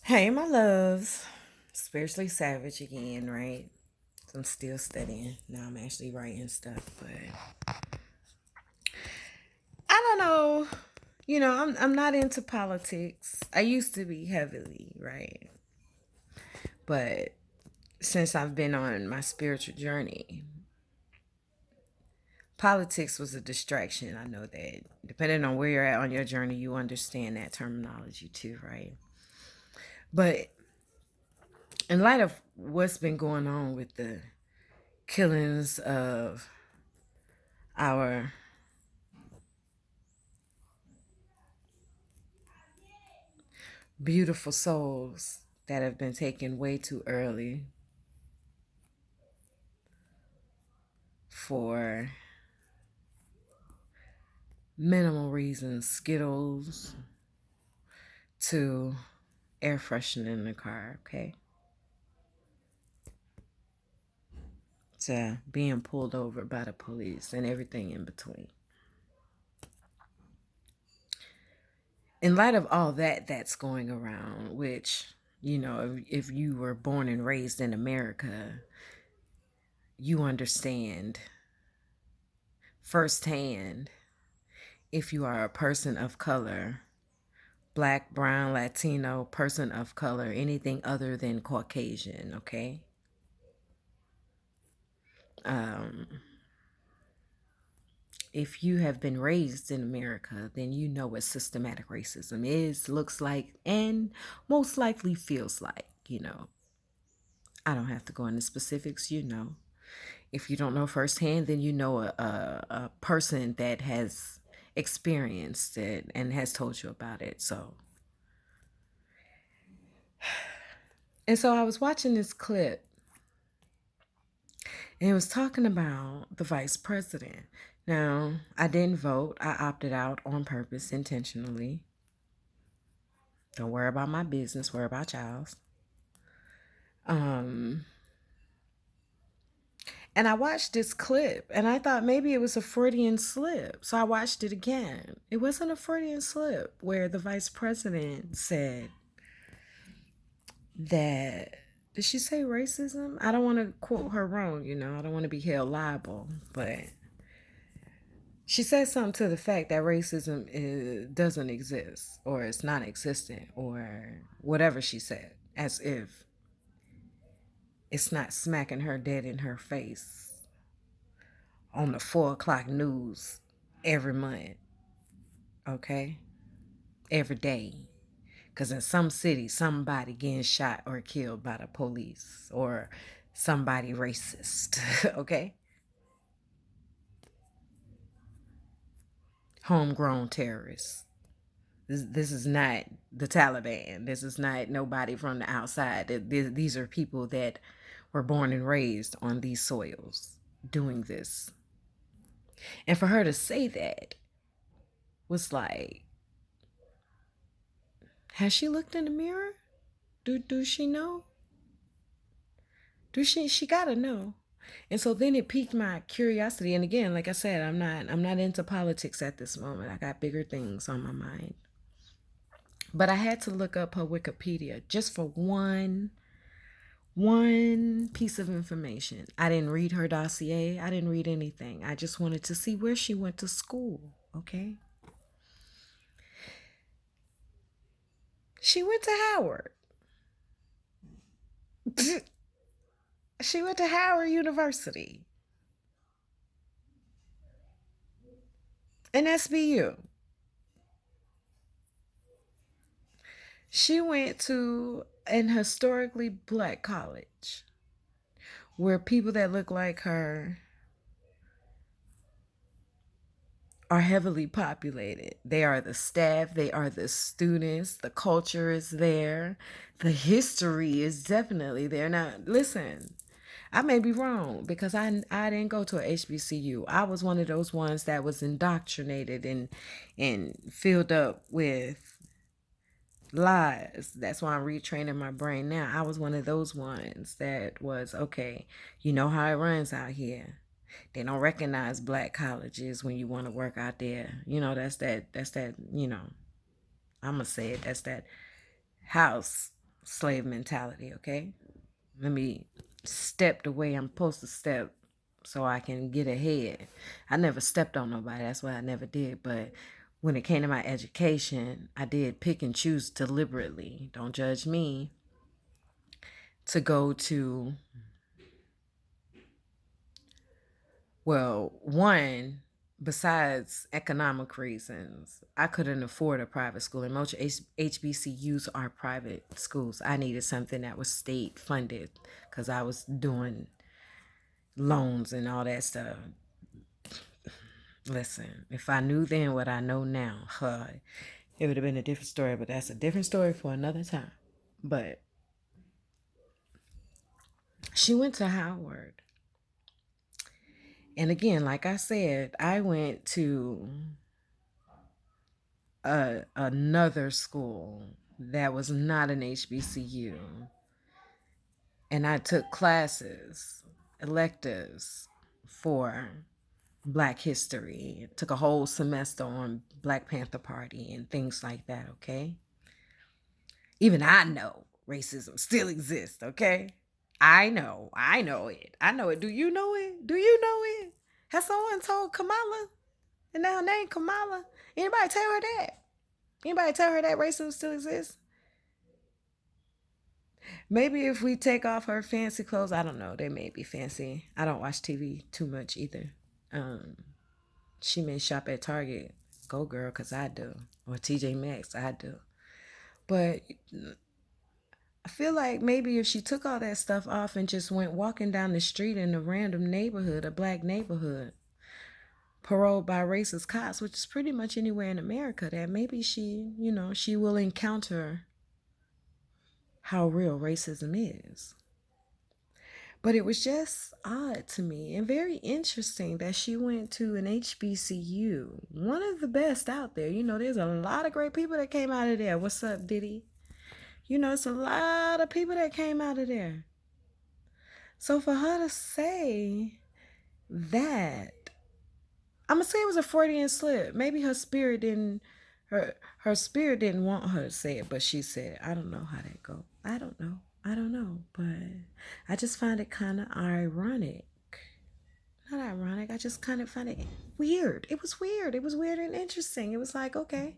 Hey, my loves. Spiritually savage again, right? I'm still studying. Now I'm actually writing stuff, but I don't know. I'm not into politics. I used to be heavily, right? But since I've been on my spiritual journey, politics was a distraction. I know that. Depending on where you're at on your journey, you understand that terminology too, right? But in light of what's been going on with the killings of our beautiful souls that have been taken way too early for minimal reasons, Skittles to air freshener in the car, okay? To being pulled over by the police and everything in between. In light of all that's going around, which, if you were born and raised in America, you understand firsthand, if you are a person of color, Black, brown, Latino, person of color, anything other than Caucasian, okay? Um, if you have been raised in America, then you know what systematic racism is, looks like, and most likely feels like. I don't have to go into specifics, you know. If you don't know firsthand, then you know a person that has experienced it and has told you about it. And so I was watching this clip, and it was talking about the vice president. Now, I didn't vote. I opted out on purpose, intentionally. Don't worry about my business, worry about y'all's. Um, and I watched this clip, and I thought maybe it was a Freudian slip. So I watched it again. It wasn't a Freudian slip where the vice president said that, did she say racism? I don't want to quote her wrong, I don't want to be held liable, but she said something to the fact that doesn't exist, or it's non existent, or whatever she said, as if it's not smacking her dead in her face on the 4 o'clock news every month, okay? Every day. Because in some cities, somebody getting shot or killed by the police, or somebody racist, okay? Homegrown terrorists. This is not the Taliban. This is not nobody from the outside. These are people that were born and raised on these soils doing this. And for her to say that was like, has she looked in the mirror? Do she know? She gotta know. And so then it piqued my curiosity. And again, like I said, I'm not into politics at this moment. I got bigger things on my mind. But I had to look up her Wikipedia just for one piece of information. I didn't read her dossier. I didn't read anything. I just wanted to see where she went to school, okay? She went to Howard. She went to Howard University, an SBU. She went to an historically black college where people that look like her are heavily populated. They are the staff, they are the students, the culture is there, the history is definitely there. Now, listen, I may be wrong because I didn't go to a HBCU. I was one of those ones that was indoctrinated and filled up with lies. That's why I'm retraining my brain now. I was one of those ones that was, okay, you know how it runs out here. They don't recognize black colleges when you want to work out there. That's that, I'm gonna say it, that's that house slave mentality, okay? Let me step the way I'm supposed to step so I can get ahead. I never stepped on nobody. That's what I never did. But when it came to my education, I did pick and choose deliberately. Don't judge me. To go to, well, one, besides economic reasons, I couldn't afford a private school. And most HBCUs are private schools. I needed something that was state funded because I was doing loans and all that stuff. Listen, if I knew then what I know now, it would have been a different story, but that's a different story for another time. But she went to Howard. And again, like I said, I went to another school that was not an HBCU. And I took classes, electives for Black history. Took a whole semester on Black Panther Party and things like that, okay? Even I know racism still exists, okay? I know it. I know it. Do you know it? Do you know it? Has someone told Kamala? And now her name Kamala? Anybody tell her that? Anybody tell her that racism still exists? Maybe if we take off her fancy clothes, I don't know. They may be fancy. I don't watch TV too much either. She may shop at Target. Go girl, because I do. Or TJ Maxx, I do. But I feel like maybe if she took all that stuff off and just went walking down the street in a random neighborhood, a Black neighborhood, paroled by racist cops, which is pretty much anywhere in America, that maybe she, she will encounter how real racism is. But it was just odd to me and very interesting that she went to an HBCU, one of the best out there. There's a lot of great people that came out of there. What's up, Diddy? It's a lot of people that came out of there. So for her to say that, I'm gonna say it was a Freudian slip. Maybe her spirit didn't want her to say it, but she said it. I don't know how that go. I don't know, but I just find it kind of ironic. Not ironic. I just kind of find it weird. It was weird. It was weird and interesting. It was like, okay,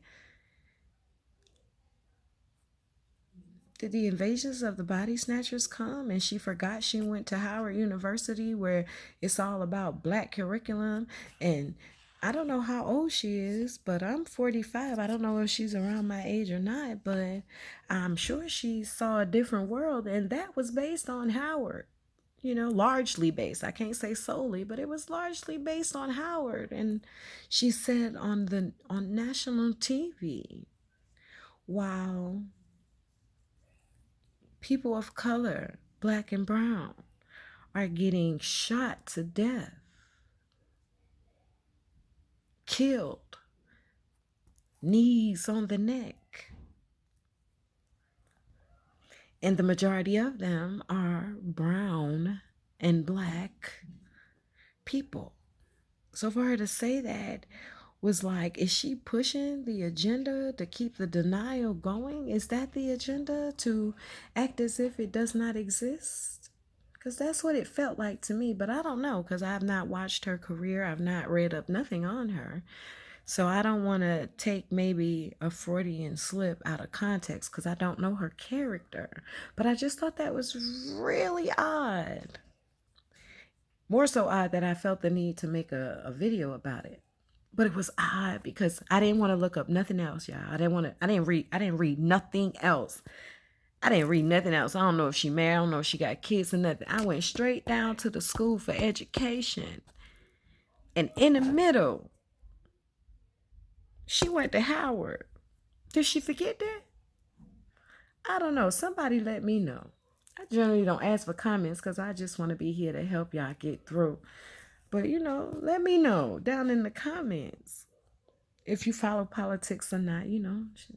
did the invasions of the body snatchers come and she forgot she went to Howard University where it's all about Black curriculum? And I don't know how old she is, but I'm 45. I don't know if she's around my age or not, but I'm sure she saw a different world, and that was based on Howard. Largely based. I can't say solely, but it was largely based on Howard. And she said on national TV, wow, people of color, Black and brown, are getting shot to death, killed, knees on the neck. And the majority of them are brown and Black people. So for her to say that was like, is she pushing the agenda to keep the denial going? Is that the agenda, to act as if it does not exist? Because that's what it felt like to me. But I don't know, because I have not watched her career. I've not read up nothing on her. So I don't want to take maybe a Freudian slip out of context because I don't know her character. But I just thought that was really odd. More so odd that I felt the need to make a video about it. But it was odd because I didn't want to look up nothing else, y'all. I didn't read nothing else. I didn't read nothing else. I don't know if she married. I don't know if she got kids or nothing. I went straight down to the school for education. And in the middle, she went to Howard. Did she forget that? I don't know. Somebody let me know. I generally don't ask for comments because I just want to be here to help y'all get through. But, let me know down in the comments if you follow politics or not.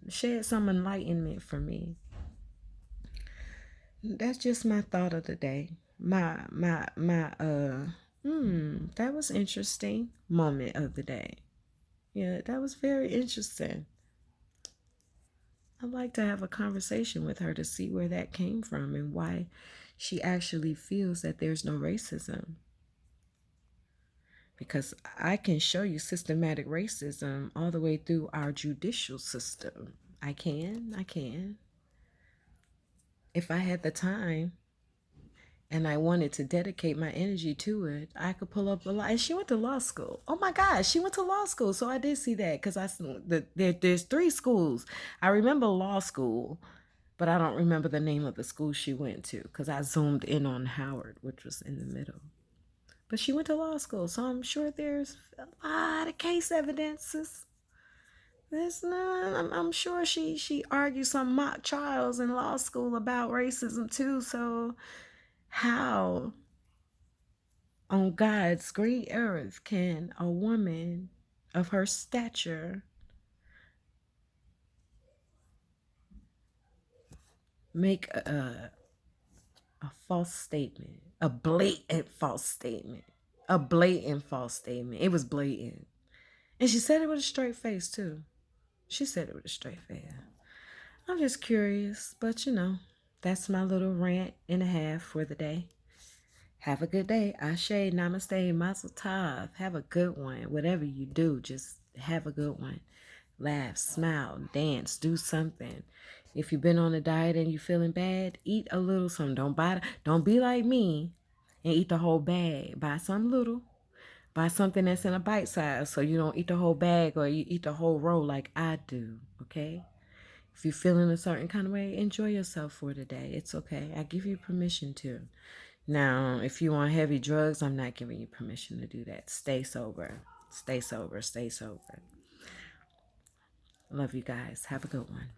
Shed some enlightenment for me. That's just my thought of the day. That was interesting moment of the day. Yeah, that was very interesting. I'd like to have a conversation with her to see where that came from and why she actually feels that there's no racism. Because I can show you systematic racism all the way through our judicial system. I can. If I had the time and I wanted to dedicate my energy to it, I could pull up a lot. And she went to law school. Oh my gosh, she went to law school. So I did see that because there's three schools. I remember law school, but I don't remember the name of the school she went to because I zoomed in on Howard, which was in the middle. But she went to law school, so I'm sure there's a lot of case evidences. There's none. I'm sure she argued some mock trials in law school about racism too. So how on God's great earth can a woman of her stature make a false statement, a blatant false statement, a blatant false statement? It was blatant. And she said it with a straight face too. She said it with a straight face. I'm just curious, but that's my little rant and a half for the day. Have a good day. Ashe, namaste, mazel tov. Have a good one. Whatever you do, just have a good one. Laugh, smile, dance, do something. If you've been on a diet and you're feeling bad, eat a little something. Don't be like me and eat the whole bag. Buy some little. Buy something that's in a bite size so you don't eat the whole bag or you eat the whole roll like I do, okay? If you're feeling a certain kind of way, enjoy yourself for today. It's okay. I give you permission to. Now, if you want heavy drugs, I'm not giving you permission to do that. Stay sober. Stay sober. Stay sober. Love you guys. Have a good one.